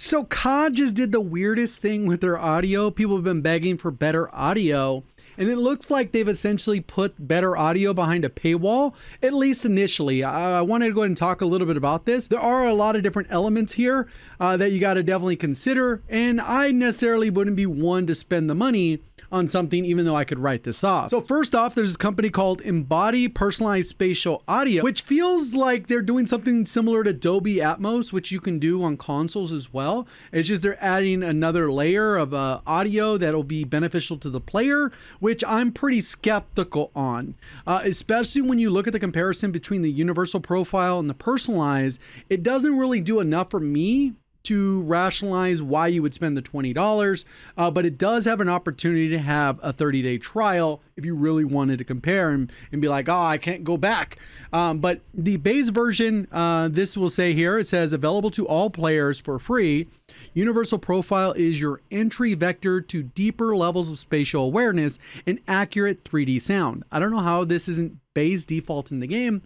So COD just did the weirdest thing with their audio. People have been begging for better audio, and it looks like they've essentially put better audio behind a paywall, at least initially. I wanted to go ahead and talk a little bit about this. There are a lot of different elements here that you got to definitely consider, and I necessarily wouldn't be one to spend the money on something even though I could write this off. So first off, there's a company called Embody Personalized Spatial Audio, which feels like they're doing something similar to Dolby Atmos, which you can do on consoles as well. It's just they're adding another layer of audio that'll be beneficial to the player, which I'm pretty skeptical on, especially when you look at the comparison between the universal profile and the personalized. It doesn't really do enough for me to rationalize why you would spend the $20, but it does have an opportunity to have a 30-day trial if you really wanted to compare and be like, oh, I can't go back. But the base version, this will say here, it says available to all players for free. Universal Profile is your entry vector to deeper levels of spatial awareness and accurate 3D sound. I don't know how this isn't base default in the game,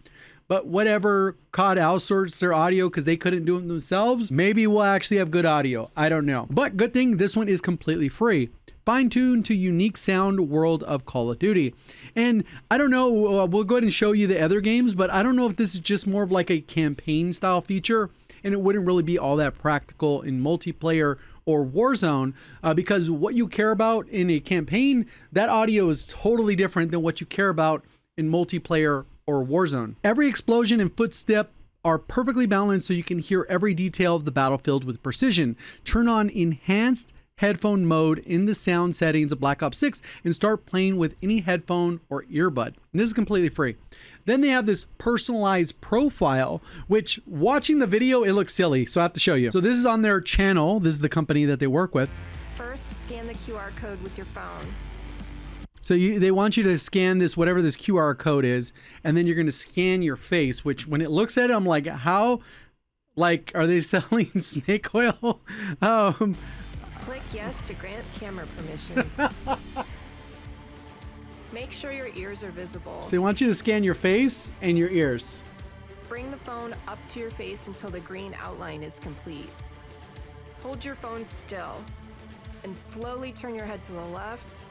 but whatever, COD outsourced their audio because they couldn't do it themselves. Maybe we'll actually have good audio. I don't know. But good thing this one is completely free. Fine-tuned to unique sound world of Call of Duty. And I don't know, we'll go ahead and show you the other games, but I don't know if this is just more of like a campaign style feature, and it wouldn't really be all that practical in multiplayer or Warzone, because what you care about in a campaign, that audio is totally different than what you care about in multiplayer or Warzone. Every explosion and footstep are perfectly balanced so you can hear every detail of the battlefield with precision. Turn on enhanced headphone mode in the sound settings of Black Ops 6 and start playing with any headphone or earbud. And this is completely free. Then they have this personalized profile, which watching the video, it looks silly, so I have to show you. So this is on their channel. This is the company that they work with. First, scan the QR code with your phone. So they want you to scan this, whatever this QR code is, and then you're going to scan your face, which when it looks at it, I'm like, how, like, are they selling snake oil? Click yes to grant camera permissions. Make sure your ears are visible. So they want you to scan your face and your ears. Bring the phone up to your face until the green outline is complete. Hold your phone still and slowly turn your head to the left.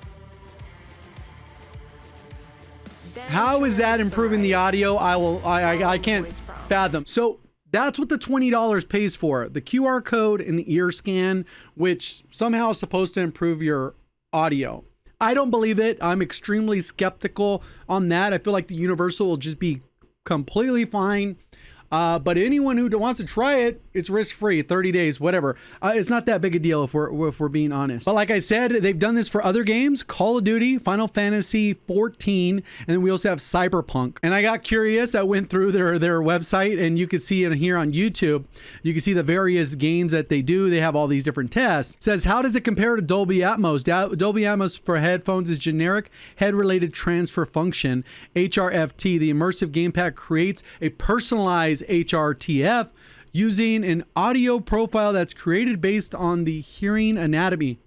How is that improving the audio? I can't fathom. So that's what the $20 pays for. The QR code and the ear scan, which somehow is supposed to improve your audio. I don't believe it. I'm extremely skeptical on that. I feel like the Universal will just be completely fine. But anyone who wants to try it, it's risk-free, 30 days, whatever. It's not that big a deal if we're being honest. But like I said, they've done this for other games, Call of Duty, Final Fantasy 14, and then we also have Cyberpunk. And I got curious, I went through their website, and you can see it here on YouTube. You can see the various games that they do. They have all these different tests. It says, how does it compare to Dolby Atmos? Dolby Atmos for headphones is generic head-related transfer function. HRFT, the immersive gamepad, creates a personalized HRTF using an audio profile that's created based on the hearing anatomy.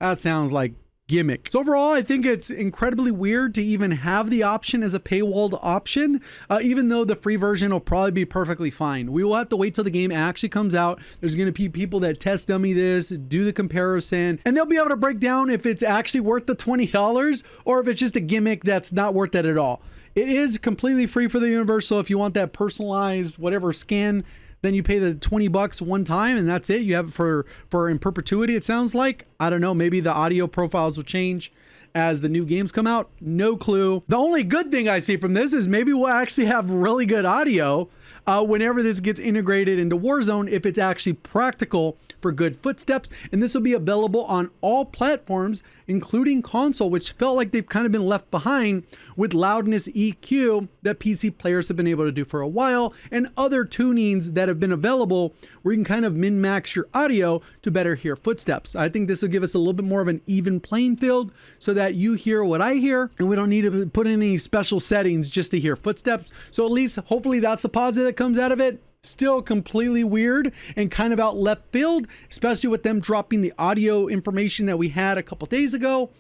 That sounds like gimmick. So overall, I think it's incredibly weird to even have the option as a paywalled option, even though the free version will probably be perfectly fine. We will have to wait till the game actually comes out. There's going to be people that test dummy this, do the comparison, and they'll be able to break down if it's actually worth the $20 or if it's just a gimmick that's not worth it at all. It is completely free for the Universal. If you want that personalized whatever scan, then you pay the $20 one time and that's it. You have it for in perpetuity, it sounds like. I don't know, maybe the audio profiles will change as the new games come out. No clue. The only good thing I see from this is maybe we'll actually have really good audio whenever this gets integrated into Warzone, if it's actually practical for good footsteps. And this will be available on all platforms, including console, which felt like they've kind of been left behind with loudness EQ that PC players have been able to do for a while, and other tunings that have been available where you can kind of min-max your audio to better hear footsteps. I think this will give us a little bit more of an even playing field so that you hear what I hear, and we don't need to put in any special settings just to hear footsteps. So at least hopefully that's the positive that comes out of it. Still completely weird and kind of out left field, especially with them dropping the audio information that we had a couple days ago.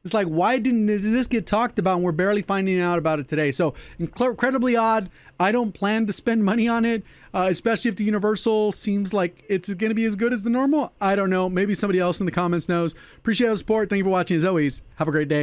It's like, why didn't this get talked about and we're barely finding out about it today? So incredibly odd. I don't plan to spend money on it, especially if the Universal seems like it's going to be as good as the normal. I don't know. Maybe somebody else in the comments knows. Appreciate the support. Thank you for watching. As always, have a great day.